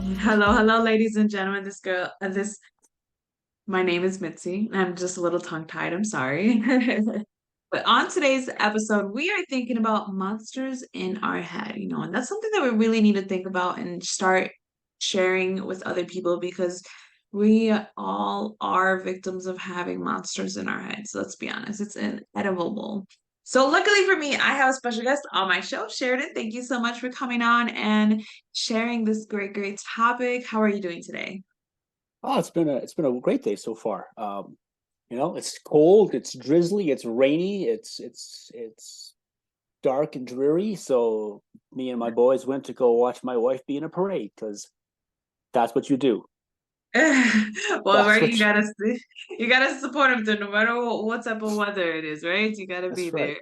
Hello, hello, ladies and gentlemen. My name is Mitzi. I'm just a little tongue-tied. I'm sorry. But on today's episode, we are thinking about monsters in our head, and that's something that we really need to think about and start sharing with other people because we all are victims of having monsters in our heads. Let's be honest, it's inevitable. So, luckily for me, I have a special guest on my show, Sheridan. Thank you so much for coming on and sharing this great topic. How are you doing today? Oh, it's been a great day so far. It's cold, it's drizzly, it's rainy, it's dark and dreary. So me and my boys went to go watch my wife be in a parade because that's what you do. Well, That's right, what you gotta support them no matter what type of weather it is, right? You gotta be that's right. there.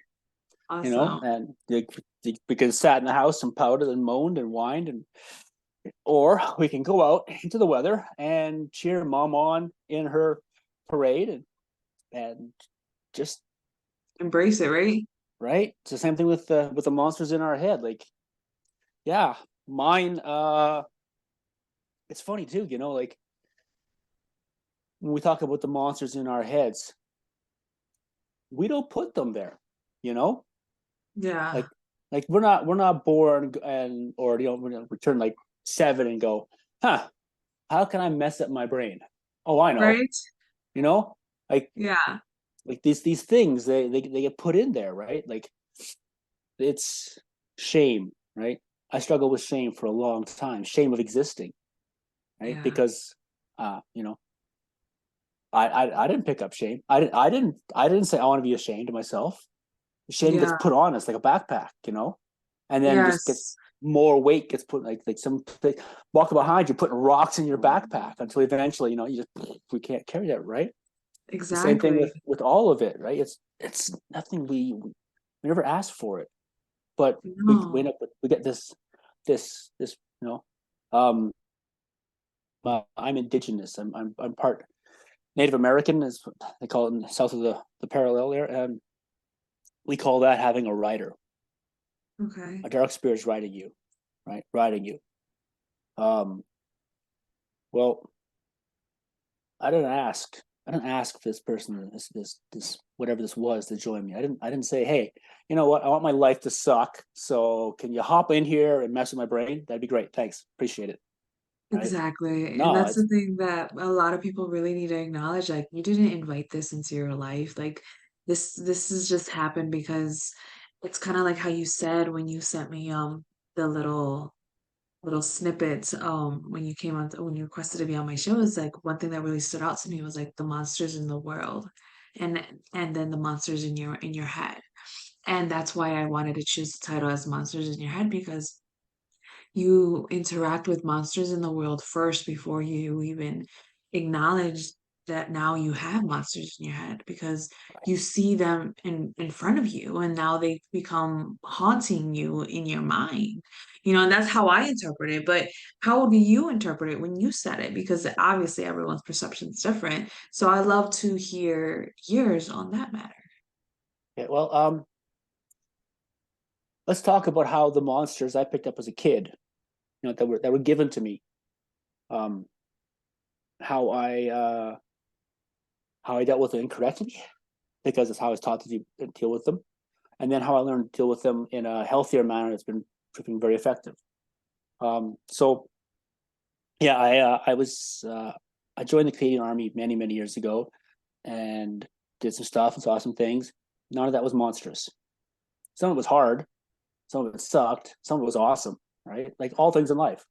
Awesome. And we can sat in the house and pouted and moaned and whined, or we can go out into the weather and cheer mom on in her parade and just Embrace it, right? right. It's the same thing with the monsters in our head. Like, yeah, mine. It's funny too. Like when we talk about the monsters in our heads, we don't put them there. You know, Yeah. like we're not born and or we turn like 7 and go, huh? How can I mess up my brain? Oh, I know. Right? You know, like Yeah. like these things they get put in there, right? Like it's shame, right? I struggle with shame for a long time. Shame of existing, right? Yeah. Because uh, you know, I didn't pick up shame. I didn't say I want to be ashamed of myself. Shame gets Yeah. put on us like a backpack, and then just gets Yes. more weight gets put like some like, walking behind you, putting rocks in your backpack until eventually, you just we can't carry that, right? The same thing Exactly. with all of it, right? It's nothing we never asked for it, but we No. end up we get this um I'm indigenous. I'm part Native American, is what they call it in south of the parallel there, and we call that having a rider. Okay. A dark spirit's riding you, right? Riding you. Um, well, I didn't ask. I didn't ask this person, this whatever this was, to join me. I didn't say, hey, you know what? I want my life to suck. So can you hop in here and mess with my brain? That'd be great. Thanks. Appreciate it. Right? Exactly. And No, that's the it's thing that a lot of people really need to acknowledge. Like, you didn't invite this into your life. Like, this has just happened because it's kind of like how you said when you sent me the little snippets when you came on when you requested to be on my show. Is like one thing that really stood out to me was like the monsters in the world and and then the monsters in your head. And that's why I wanted to choose the title as Monsters in Your Head because you interact with monsters in the world first before you even acknowledge that now you have monsters in your head because you see them in front of you and now they become haunting you in your mind. And that's how I interpret it. But how do you interpret it when you said it? Because obviously everyone's perception is different. So I love to hear yours on that matter. yeah, well, let's talk about how the monsters I picked up as a kid, that were given to me, um, how I dealt with them incorrectly because it's how I was taught to deal with them, and then how I learned to deal with them in a healthier manner that's been proving very effective. So yeah, I joined the Canadian Army many years ago and did some stuff and saw some things. None of that was monstrous. Some of it was hard, some of it sucked, some of it was awesome, right? Like all things in life,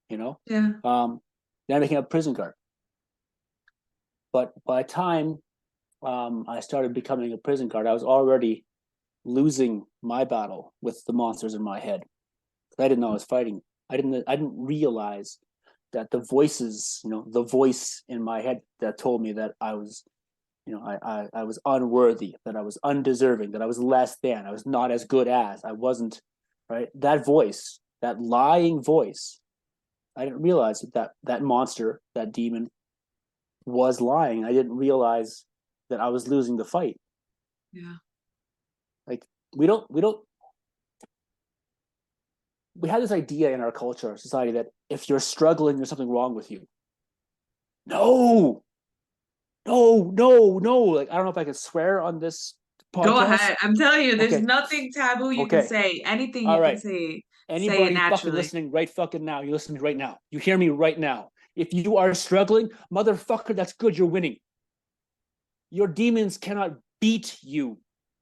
you know. Yeah. Um, then I became a prison guard. But by the time I started becoming a prison guard, I was already losing my battle with the monsters in my head. I didn't know I was fighting. I didn't realize that the voice in my head that told me that I was, I was unworthy, that I was undeserving, that I was less than, I was not as good as, I wasn't, right? That voice, that lying voice, I didn't realize that monster, that demon was lying. I didn't realize that I was losing the fight. Yeah. Like we don't we have this idea in our culture, our society, that if you're struggling, there's something wrong with you. No, no. Like, I don't know if I can swear on this Go podcast. ahead. I'm telling you, there's Okay, nothing taboo you can okay, say. Anything all you can right. say, say it Anybody fucking naturally. listening right fucking now, you listen to me right now. You hear me right now. If you are struggling, motherfucker, that's good. You're winning. Your demons cannot beat you.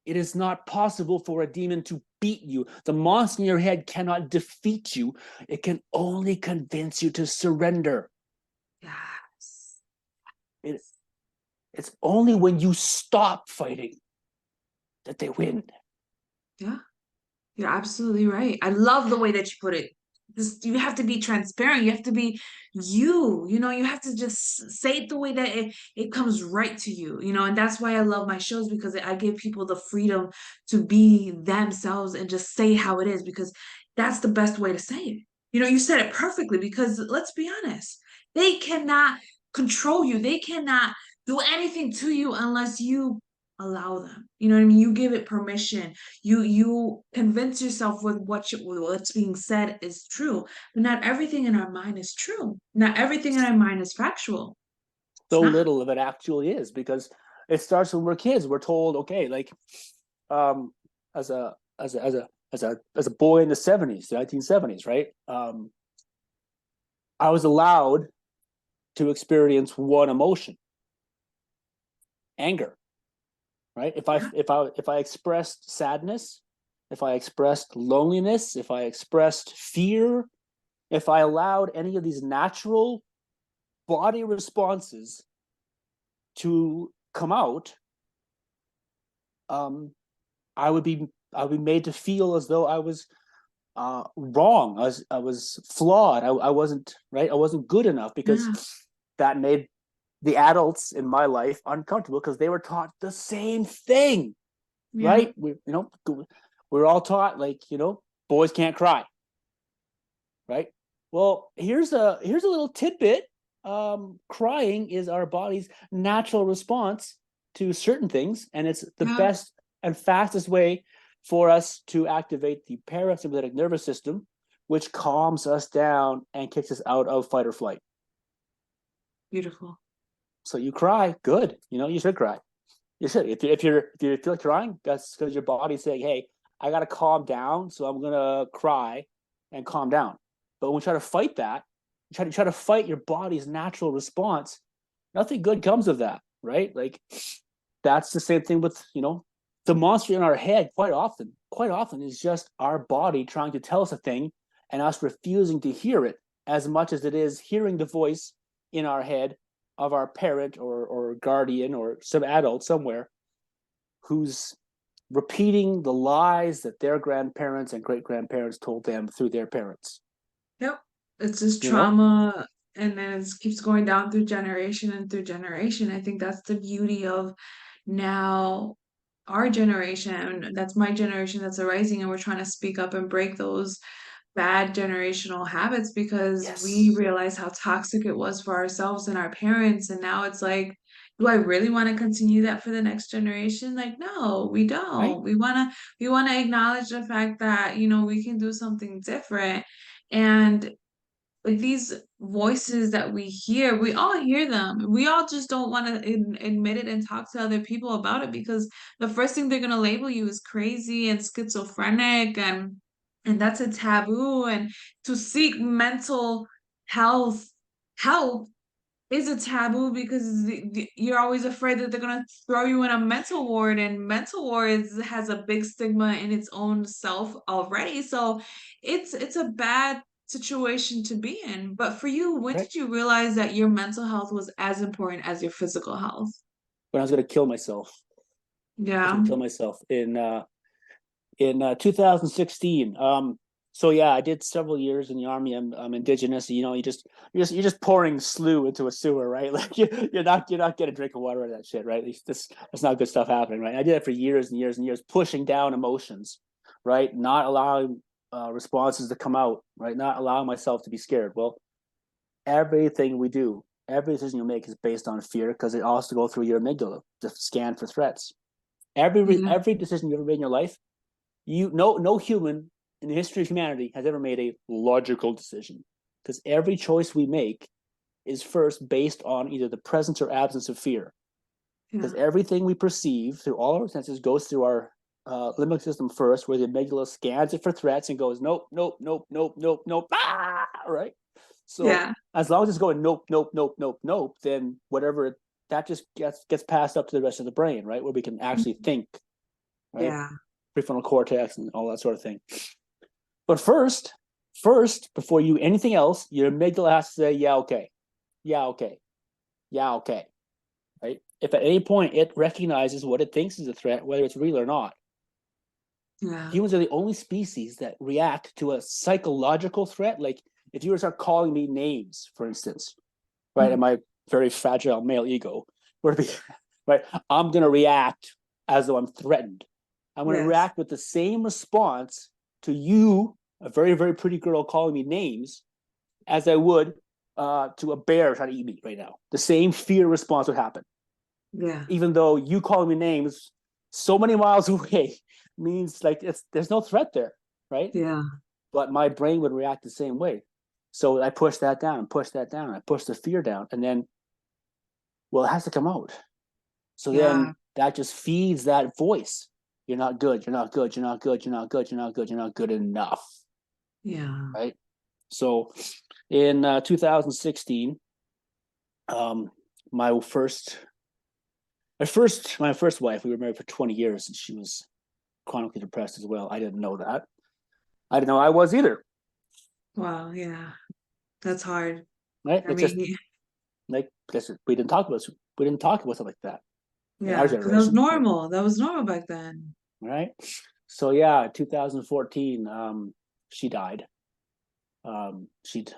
It is not possible for a demon to beat you. The monster in your head cannot defeat you. It can only convince you to surrender. Yes. It, it's only when you stop fighting that they win. Yeah. You're absolutely right. I love the way that you put it. This, you have to be transparent. You have to be you, you have to just say it the way that it comes right to you, and that's why I love my shows because I give people the freedom to be themselves and just say how it is because that's the best way to say it. You said it perfectly because let's be honest, they cannot control you. They cannot do anything to you unless you allow them. You know what I mean? You give it permission, you convince yourself with what's being said is true, but not everything in our mind is true. Not everything in our mind is factual. It's So not. little of it actually is, because it starts when we're kids. We're told, okay, like, um, as a boy in the 70s, the 1970s, right? I was allowed to experience one emotion, anger, right? If I expressed sadness, if I expressed loneliness, if I expressed fear, if I allowed any of these natural body responses to come out, um, I would be made to feel as though I was wrong. I was flawed. I wasn't right. I wasn't good enough, because Yeah. that made the adults in my life uncomfortable, because they were taught the same thing, Yeah. right? We're all taught, like, boys can't cry, right? Well, here's a little tidbit. Crying is our body's natural response to certain things, and it's the Yeah. best and fastest way for us to activate the parasympathetic nervous system, which calms us down and kicks us out of fight or flight. Beautiful. So you cry, good. You should cry. You should. If you feel like crying, that's because your body's saying, "Hey, I gotta calm down, so I'm gonna cry and calm down." But when we try to fight that, try to fight your body's natural response, nothing good comes of that, right? Like, that's the same thing with the monster in our head. Quite often is just our body trying to tell us a thing, and us refusing to hear it, as much as it is hearing the voice in our head of our parent or guardian or some adult somewhere who's repeating the lies that their grandparents and great grandparents told them through their parents. Yep. It's just You know? trauma and then it keeps going down through generation and through generation. I think that's the beauty of now our generation. That's my generation that's arising, and we're trying to speak up and break those bad generational habits because we Yes. realize how toxic it was for ourselves and our parents. And now it's like, do I really want to continue that for the next generation? Like, no, we Right? don't. We wanna acknowledge the fact that, we can do something different. And like these voices that we hear, we all hear them. We all just don't want to admit it and talk to other people about it because the first thing they're going to label you is crazy and schizophrenic, and that's a taboo. And to seek mental health help is a taboo because you're always afraid that they're going to throw you in a mental ward, and mental wards has a big stigma in its own self already. So it's a bad situation to be in. But for you, when Right. did you realize that your mental health was as important as your physical health? When I was going to kill myself. I was Yeah. going to kill myself in 2016. So yeah, I did several years in the army. I'm indigenous. You're just pouring slew into a sewer, right? Like, you're not getting a drink of water out of that shit, right? That's not good stuff happening, right? I did it for years and years and years, pushing down emotions, right? Not allowing responses to come out, right? Not allowing myself to be scared. Well, everything we do, every decision you make is based on fear, because it also goes through your amygdala to scan for threats. Every Yeah. every decision you ever made in your life, no human in the history of humanity has ever made a logical decision, because every choice we make is first based on either the presence or absence of fear. Because Yeah. everything we perceive through all our senses goes through our limbic system first, where the amygdala scans it for threats and goes, nope, nope, nope, nope, nope, nope, right? So Yeah. as long as it's going nope, nope, nope, nope, nope, then whatever that just gets passed up to the rest of the brain, right, where we can actually think, right, Yeah. prefrontal cortex and all that sort of thing. But first, before you anything else, your amygdala has to say, yeah, okay, yeah, okay, yeah, okay, right? If at any point it recognizes what it thinks is a threat, whether it's real or not, Yeah. humans are the only species that react to a psychological threat. Like if you were to start calling me names, for instance, right, and my very fragile male ego were to be, right, I'm going to react as though I'm threatened. I'm going to Yes. react with the same response to you, a very, very pretty girl calling me names, as I would to a bear trying to eat me right now. The same fear response would happen, Yeah. even though you calling me names so many miles away means like there's no threat there, right? Yeah. But my brain would react the same way. So I push that down and push that down. I push the fear down, and then, well, it has to come out. So then Yeah. that just feeds that voice. You're not good. You're not good. You're not good. You're not good. You're not good. You're not good enough, Yeah. right? So in 2016, um, my first my first wife, we were married for 20 years, and she was chronically depressed as well. I didn't know that. I didn't know I was either. Wow. Yeah. That's hard. Right? I It's just mean, like we didn't talk about something like that in our yeah, because that was generation. Right? normal. That was normal back then. Right? So yeah, 2014, she died. She'd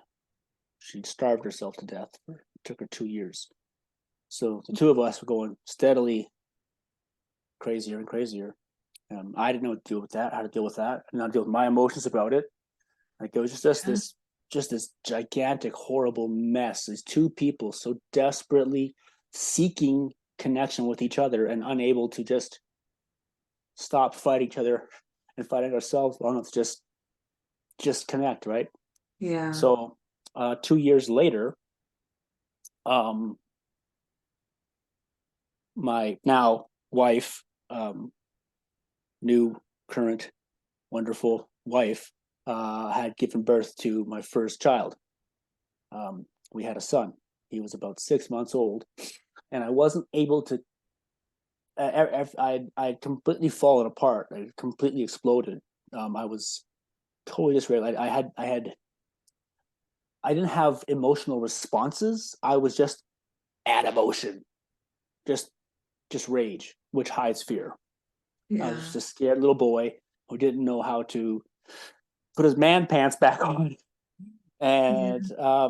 starved herself to death. It took her 2 years. So the two of us were going steadily crazier and crazier. I didn't know what to deal with that, how to deal with that. I didn't know how to deal with my emotions about it. Like it was Yeah. just this gigantic, horrible mess. These two people so desperately seeking connection with each other and unable to just stop fighting each other and fighting ourselves long enough to just connect, right? Yeah. So 2 years later, um, my now wife, new current wonderful wife, had given birth to my first child. We had a son. He was about 6 months old, and I wasn't able to. I completely fallen apart. I completely exploded. I was totally disregulated. I didn't have emotional responses. I was just at emotion, just just rage, which hides fear. I was Yeah. just a scared little boy who didn't know how to put his man pants back on, and Yeah.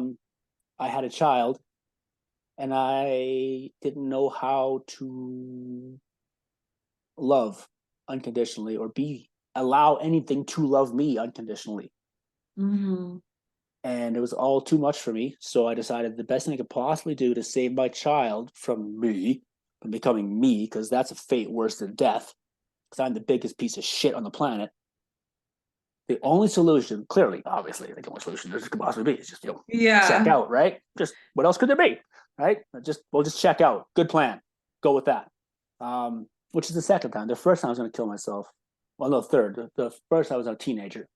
I had a child, and I didn't know how to love unconditionally or be allow anything to love me unconditionally. Hmm. And it was all too much for me. So I decided the best thing I could possibly do to save my child from me, from becoming me, because that's a fate worse than death, because I'm the biggest piece of shit on the planet. The only solution, clearly, obviously, the only solution there could possibly be is just, check Yeah. out, right? Just what else could there be, right? We'll just check out. Good plan. Go with that. Which is the second time. The first time I was going to kill myself. Well, no, third. The first I was a teenager.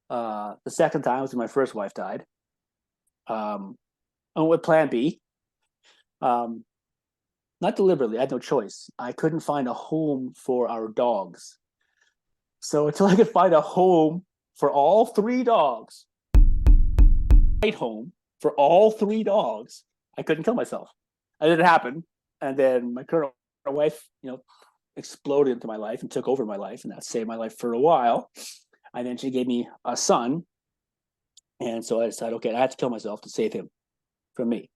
The second time was when my first wife died. I went with Plan B. Um, Not deliberately. I had no choice. I couldn't find a home for our dogs. So until I could find a home for all three dogs, right home for all three dogs, I couldn't kill myself. And it happened. And then my current wife, exploded into my life and took over my life, and that saved my life for a while. And then she gave me a son, and so I decided, okay, I have to kill myself to save him from me.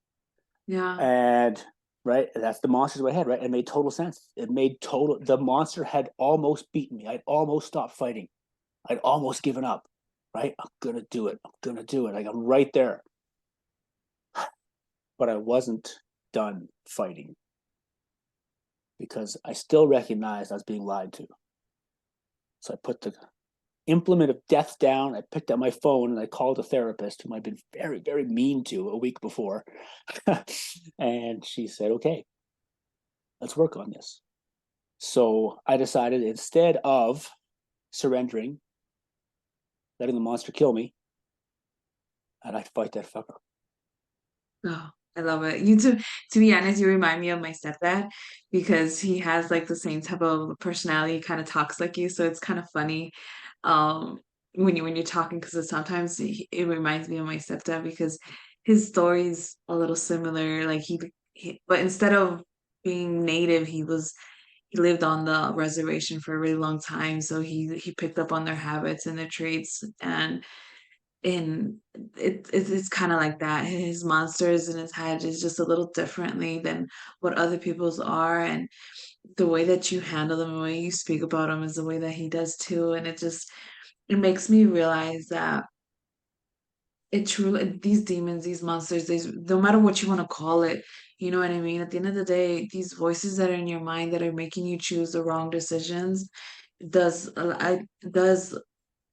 Yeah. And right, that's the monsters in my head, right? It made total sense. It made total. The monster had almost beaten me. I'd almost stopped fighting. I'd almost given up. Right, I'm gonna do it. I'm gonna do it. Like I'm right there, but I wasn't done fighting because I still recognized I was being lied to. So I put implement of death down. I picked up my phone and I called a therapist whom I'd been very, very mean to a week before. And she said, okay, let's work on this. So I decided instead of surrendering, letting the monster kill me, and I'd fight that fucker. Oh, I love it. You to be honest, you remind me of my stepdad because he has like the same type of personality, kind of talks like you, so it's kind of funny um when you're talking because sometimes it reminds me of my stepdad because his story's a little similar. Like but instead of being native, he lived on the reservation for a really long time, so he picked up on their habits and their traits and it's kind of like that. His monsters in his head is just a little differently than what other people's are, and the way that you handle them, the way you speak about them, is the way that he does too. And it makes me realize that it truly these demons, these monsters, these no matter what you want to call it, you know what I mean. At the end of the day, these voices that are in your mind that are making you choose the wrong decisions does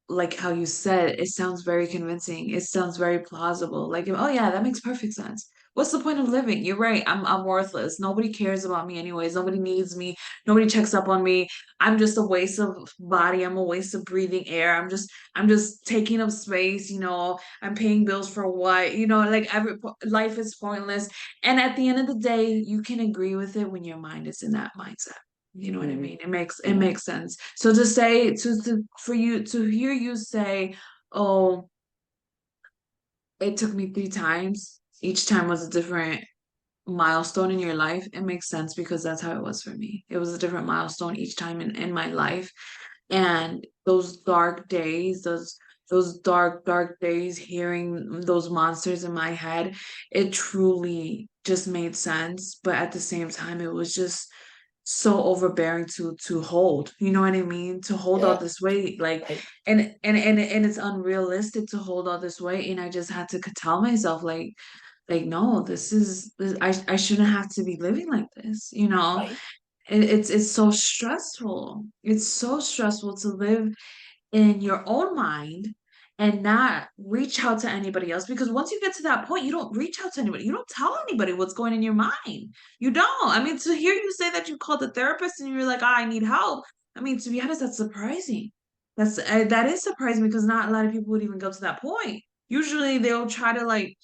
like how you said, it sounds very convincing. It sounds very plausible. Like, oh yeah, that makes perfect sense. What's the point of living? You're right. I'm worthless. Nobody cares about me anyways. Nobody needs me. Nobody checks up on me. I'm just a waste of body. I'm a waste of breathing air. I'm just taking up space, I'm paying bills for what? Like life is pointless. And at the end of the day, you can agree with it when your mind is in that mindset. You know what I Mm-hmm. mean? It Mm-hmm. makes sense. So to say for you to hear you say, "Oh, it took me 3 times. Each time was a different milestone in your life." It makes sense because that's how it was for me. It was a different milestone each time in my life. And those dark days, those dark days, hearing those monsters in my head, it truly just made sense. But at the same time, it was just so overbearing to hold. You know what I mean? To hold all Yeah. this weight, like, Right. and it's unrealistic to hold all this weight. And I just had to tell myself, like, no, I shouldn't have to be living like this. Right. It's so stressful. It's so stressful to live in your own mind and not reach out to anybody else, because once you get to that point, you don't reach out to anybody. You don't tell anybody what's going in your mind. You don't. I mean, to hear you say that you called a therapist and you're like, I need help. I mean, to be honest, that's surprising. That is surprising because not a lot of people would even go to that point. Usually they'll try to like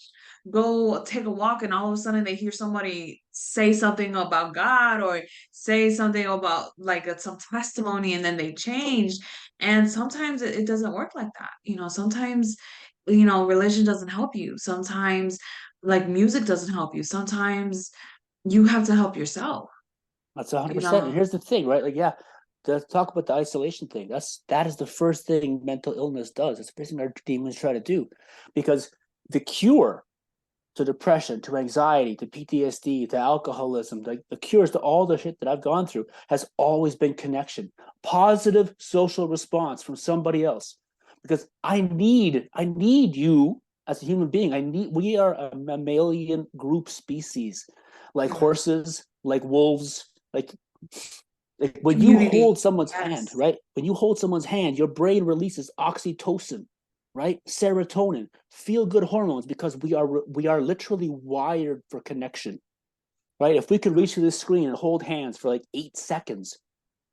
go take a walk and all of a sudden they hear somebody say something about God or say something about like some testimony and then they change. And sometimes it doesn't work like that. Sometimes, religion doesn't help you. Sometimes like music doesn't help you. Sometimes you have to help yourself, That's you 100%. And know. here's the thing, right? Like, yeah, to talk about the isolation thing. That is the first thing mental illness does. It's the first thing our demons try to do, because the cure to depression, to anxiety, to PTSD, to alcoholism, like the cures to all the shit that I've gone through has always been connection, positive social response from somebody else. Because I need you as a human being. We are a mammalian group species, like Yeah. horses, like wolves, like when you Community. hold someone's hand, Yes. right? When you hold someone's hand, your brain releases oxytocin, right? Serotonin, feel good hormones, because we are literally wired for connection, right? If we could reach through this screen and hold hands for like 8 seconds,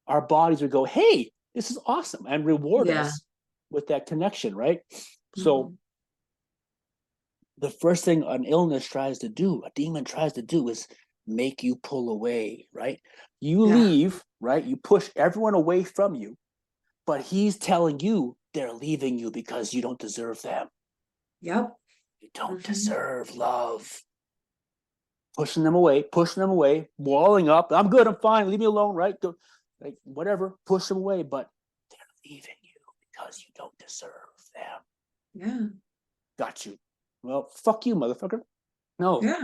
our bodies would go, "Hey, this is awesome," and reward Yeah. us with that connection, right? So Mhm. the first thing an illness tries to do, a demon tries to do, is make you pull away, right? You Yeah. leave, right? You push everyone away from you, but he's telling you they're leaving you because you don't deserve them. Yep. You don't Hmm. deserve love. Pushing them away, walling up. I'm good, I'm fine, leave me alone, right? Like, whatever, push them away, but they're leaving you because you don't deserve them. Yeah. Got you. Well, fuck you, motherfucker. No. Yeah.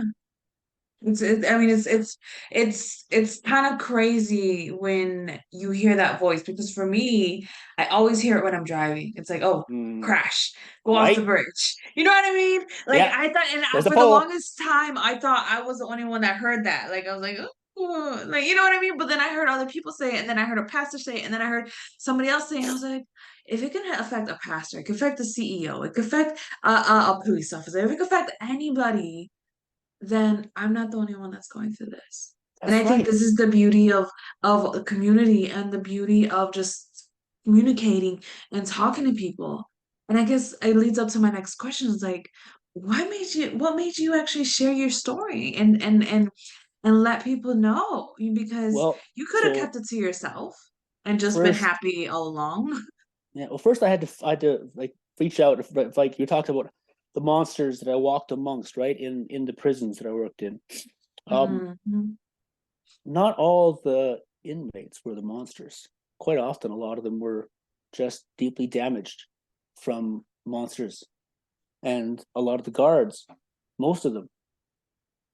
I mean, it's kind of crazy when you hear that voice because for me, I always hear it when I'm driving. It's like, oh, Mm, crash, go off the right? bridge. You know what I mean? Like Yeah. I thought, and There's a for the pole. longest time, I thought I was the only one that heard that. Like I was like, oh, like you know what I mean? But then I heard other people say it, and then I heard a pastor say it, and then I heard somebody else say it, and I was like, if it can affect a pastor, it can affect the CEO, it can affect a police officer, if it can affect anybody, then I'm not the only one that's going through this. And That's I think right. this is the beauty of a community and the beauty of just communicating and talking to people. And I guess it leads up to my next question is like, what made you actually share your story and let people know? Because Well, you could have so kept it to yourself and just been first, happy all along. yeah. Well, first I had to like reach out. If like you talked about the monsters that I walked amongst, right in the prisons that I worked in. Um, Mhm. Not all the inmates were the monsters. Quite often, a lot of them were just deeply damaged from monsters, and a lot of the guards, most of them,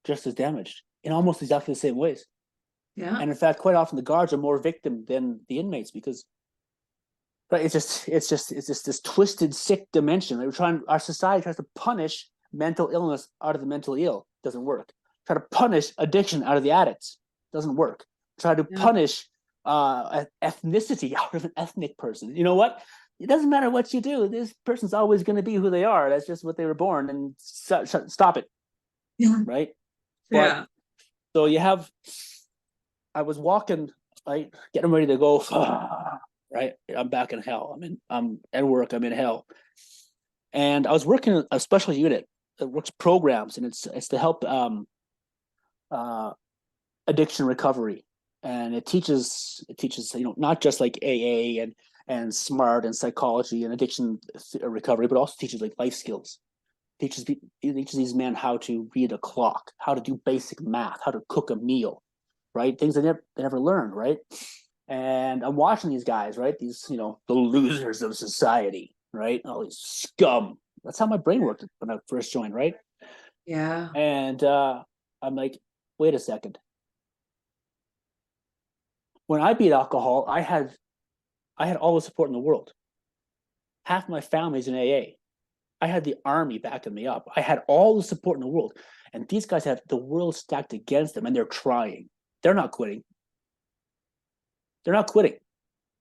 just as damaged in almost exactly the same ways. Yeah. And in fact, quite often the guards are more victim than the inmates because but it's just this twisted, sick dimension. Our society tries to punish mental illness out of the mentally ill. Doesn't work. Try to punish addiction out of the addicts. Doesn't work. Try to Yeah. punish ethnicity out of an ethnic person. You know what? It doesn't matter what you do. This person's always going to be who they are. That's just what they were born. And stop it, Yeah. right? But Yeah. so you have. I was walking, right, getting ready to go. Right, I'm back in hell. I'm at work. I'm in hell, and I was working a special unit that works programs, and it's to help uh, addiction recovery, and it teaches not just like AA and SMART and psychology and addiction recovery, but also teaches like life skills. Teaches these men how to read a clock, how to do basic math, how to cook a meal, right? Things they never learned, right? And I'm watching these guys, right? These, the losers of society, right? All these scum. That's how my brain worked when I first joined, right? Yeah. And I'm like, wait a second. When I beat alcohol, I had all the support in the world. Half my family's in AA. I had the army backing me up. I had all the support in the world. And these guys have the world stacked against them and they're trying. They're not quitting. They're not quitting.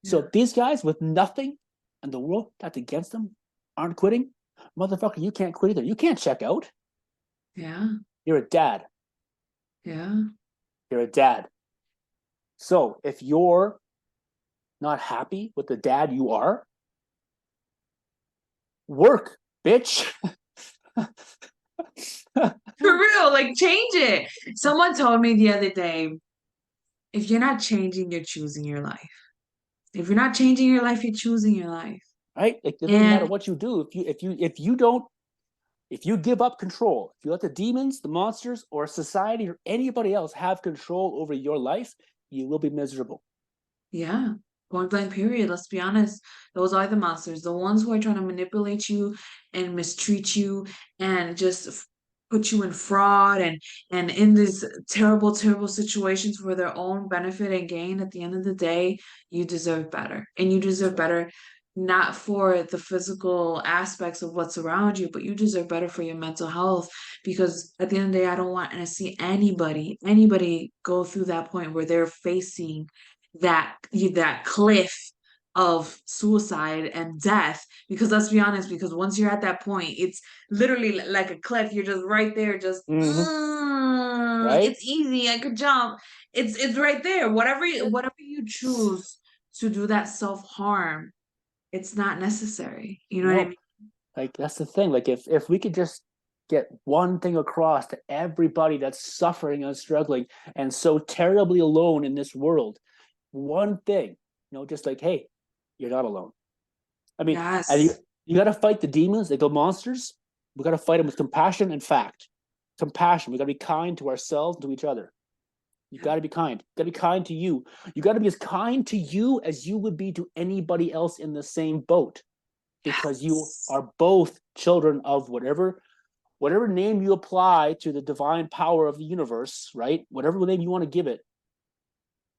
So Yeah. these guys with nothing and the world stacked against them aren't quitting. Motherfucker, you can't quit either. You can't check out. Yeah. You're a dad. Yeah. You're a dad. So if you're not happy with the dad you are, work, bitch. For real, like change it. Someone told me the other day, if you're not changing, you're choosing your life. If you're not changing your life, you're choosing your life. Right? Like it doesn't matter And what you do. If you give up control, if you let the demons, the monsters, or society or anybody else have control over your life, you will be miserable. yeah, point blank period. Let's be honest. Those are the monsters, the ones who are trying to manipulate you and mistreat you and just put you in fraud and in these terrible, terrible situations for their own benefit and gain. At the end of the day, you deserve better. And you That's deserve right. better not for the physical aspects of what's around you, but you deserve better for your mental health. Because at the end of the day, I don't want to see anybody go through that point where they're facing that cliff of suicide and death, because let's be honest, because once you're at that point, it's literally like a cliff. You're just right there, just Mm-hmm. Right? it's easy, I could jump. It's right there. Whatever you choose to do that self-harm, it's not necessary, you know what I No, mean? like that's the thing. Like if we could just get one thing across to everybody that's suffering and struggling and so terribly alone in this world, one thing, just like, hey, you're not alone. I mean, and you Yes. you got to fight the demons, like the monsters. We got to fight them with compassion and fact. Compassion. We got to be kind to ourselves and to each other. You Yeah. got to be kind. You got to be kind to you. You got to be as kind to you as you would be to anybody else in the same boat, because you Yes. are both children of whatever name you apply to the divine power of the universe, right? Whatever name you want to give it,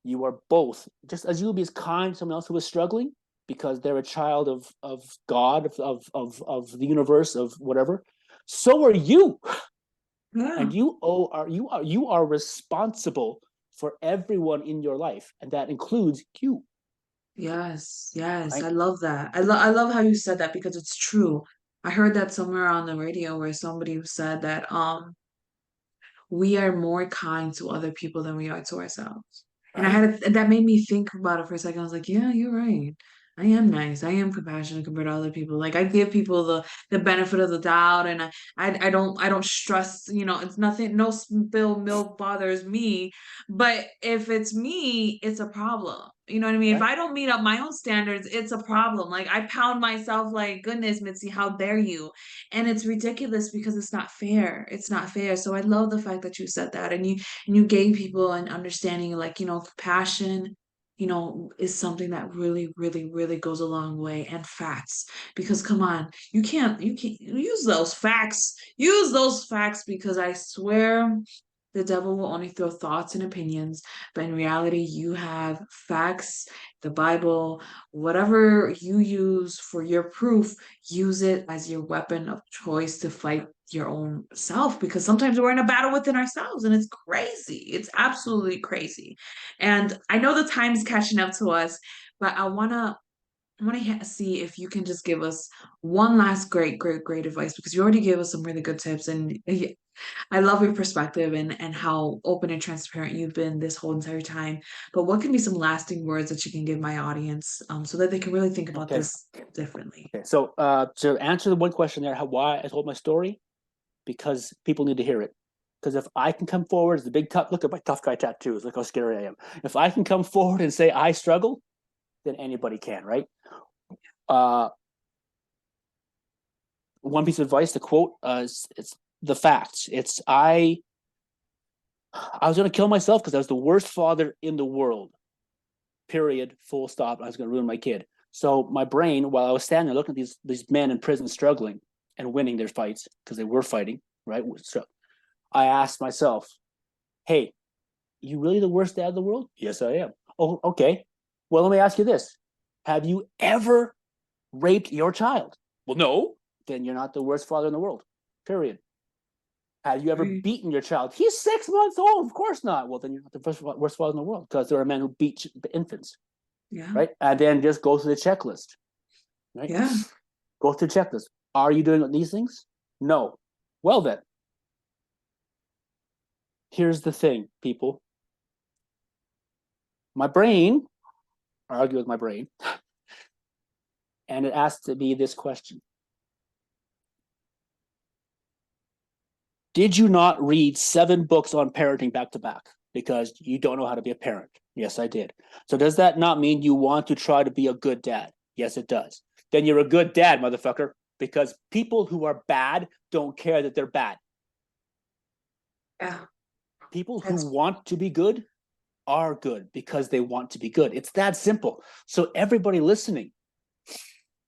you are both, just as you would be as kind to someone else who is struggling because they're a child of God, of the universe, of whatever. So are you, Yeah. and you are responsible for everyone in your life, and that includes you. Yes, yes. I right? love that. I love how you said that because it's true. I heard that somewhere on the radio where somebody said that we are more kind to other people than we are to ourselves. And Right? that made me think about it for a second. I was like, yeah, you're right. I am nice. I am compassionate compared to other people. Like I give people the benefit of the doubt, and I don't stress. You know, it's nothing. No spill milk bothers me. But if it's me, it's a problem. You know what I mean? If Right? I don't meet up my own standards, it's a problem. Like I pound myself like, goodness, Mitzi, how dare you? And it's ridiculous because it's not fair. It's not fair. So I love the fact that you said that, and you gave people an understanding, like, you know, compassion, you know, is something that really, really, really goes a long way. And facts. Because come on, you can't use those facts. Use those facts because I swear the devil will only throw thoughts and opinions, but in reality, you have facts, the Bible, whatever you use for your proof, use it as your weapon of choice to fight your own self because sometimes we're in a battle within ourselves and it's crazy. It's absolutely crazy. And I know the time's catching up to us, but I want to see if you can just give us one last great advice because you already gave us some really good tips and I love your perspective and how open and transparent you've been this whole entire time. But what can be some lasting words that you can give my audience so that they can really think about Okay. this differently? Okay. So to answer the one question there, how why I told my story, because people need to hear it. Because if I can come forward as the big tough, look at my tough guy tattoos, look how scary I am. If I can come forward and say I struggle, then anybody can, right? Uh, one piece of advice, the quote, it's the facts. It's I was going to kill myself because I was the worst father in the world. Period. Full stop. I was going to ruin my kid. So my brain, while I was standing there looking at these men in prison struggling and winning their fights because they were fighting, right? So I asked myself, "Hey, you really the worst dad in the world?" Yes, I am. Oh, okay. Well, let me ask you this: have you ever raped your child? Well, no. Then you're not the worst father in the world. Period. Have you ever Right. beaten your child? He's 6 months old. Of course not. Well, then you're not the worst father in the world because there are men who beat infants, Yeah. right? And then just go through the checklist, right? Yeah. Go through the checklist. Are you doing these things? No. Well, then, here's the thing, people. My brain, I argue with my brain, and it asked me this question: did you not read 7 books on parenting back to back because you don't know how to be a parent? Yes, I did. So does that not mean you want to try to be a good dad? Yes, it does. Then you're a good dad, motherfucker, because people who are bad don't care that they're bad. Yeah. People who That's want to be good are good because they want to be good. It's that simple. So everybody listening,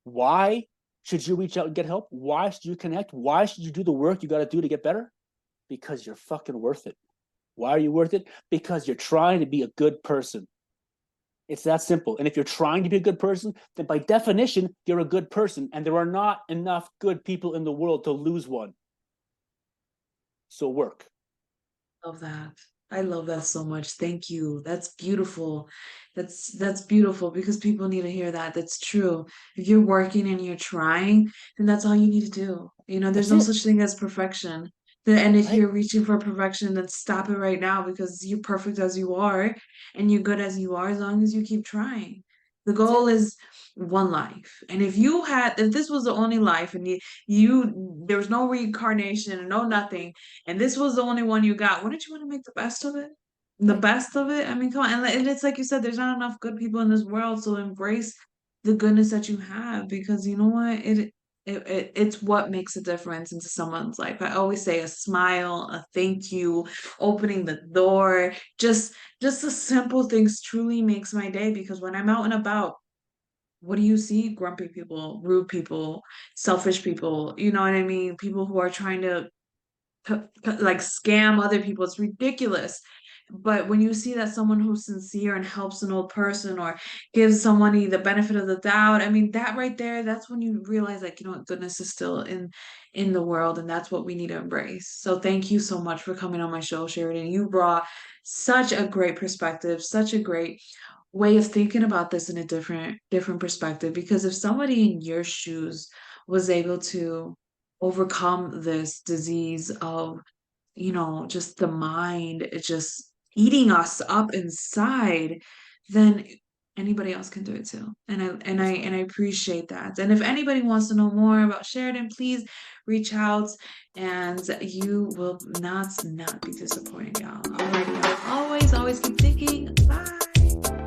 why should you reach out and get help? Why should you connect? Why should you do the work you got to do to get better? Because you're fucking worth it. Why are you worth it? Because you're trying to be a good person. It's that simple. And if you're trying to be a good person, then by definition, you're a good person. And there are not enough good people in the world to lose one. So work. love that. I love that so much. Thank you. That's beautiful. That's beautiful because people need to hear that. That's true. If you're working and you're trying, then that's all you need to do. You know, there's That's no it. such thing as perfection. And if Right? you're reaching for perfection, then stop it right now because you're perfect as you are and you're good as you are as long as you keep trying. The That's goal it. is one life. And if this was the only life and there was no reincarnation and no nothing, and this was the only one you got, wouldn't you want to make the best of it? The Right? best of it? I mean, come on. And it's like you said, there's not enough good people in this world, so embrace the goodness that you have because you know what? It's what makes a difference into someone's life. I always say a smile, a thank you, opening the door, just the simple things truly makes my day because when I'm out and about, what do you see? Grumpy people, rude people, selfish people, you know what I mean? People who are trying to like scam other people. It's ridiculous. But when you see that someone who's sincere and helps an old person or gives somebody the benefit of the doubt, I mean that right there, that's when you realize like, you know what, goodness is still in the world and that's what we need to embrace. So thank you so much for coming on my show, Sheridan. You brought such a great perspective, such a great way of thinking about this in a different perspective, because if somebody in your shoes was able to overcome this disease of, just the mind just eating us up inside, then anybody else can do it too. That's right. And I appreciate that. And if anybody wants to know more about Sheridan, please reach out, and you will not be disappointed, y'all. Alrighty, y'all. Always keep thinking. Bye.